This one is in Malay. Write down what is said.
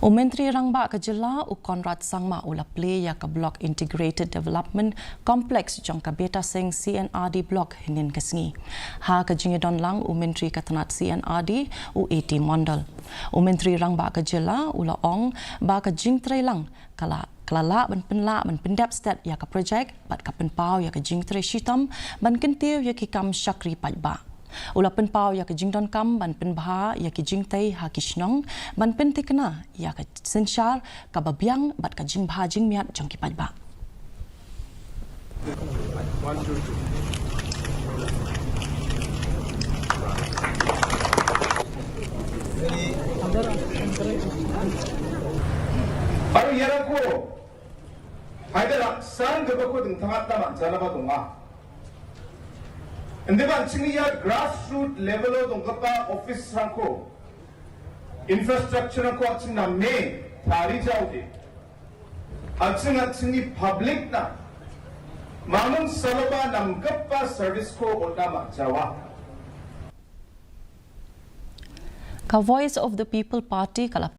Mentri rangbah ke jylla konrad sangma ula plie ya ke bloc integrated development complex jong ke betasing c&rd bloc hinin kesngi. Ha ke jingedon lang Mentri ke tenat c&rd u80 mondal. Mentri rangbah ke jylla ula ong ba ke jingtrai lang kelala ban penla ban pendap stat ya ke projek bat ke penpau ya ke jingtrai shitam ban kentiu ya ke kam syakri pajba. Ula penpau ya ke jingdon kam ban penbaha ya ke jingtai ha kishnong ban pentikna ya ke sensyar ka babiang bat ka jingbaha jingmiat jong ki pajba. 바로 얘라고 하이들아 산 그거 등탕았다만 잘라봐동아 근데 반층이야 grassroots level로 동급바 오피스 상코 infrastructure 코 아층 남매 다리 자우디 아층이 public나 마문 살로바 남급바 서비스 코 올라마 자와 Ka Voice of the People Party kala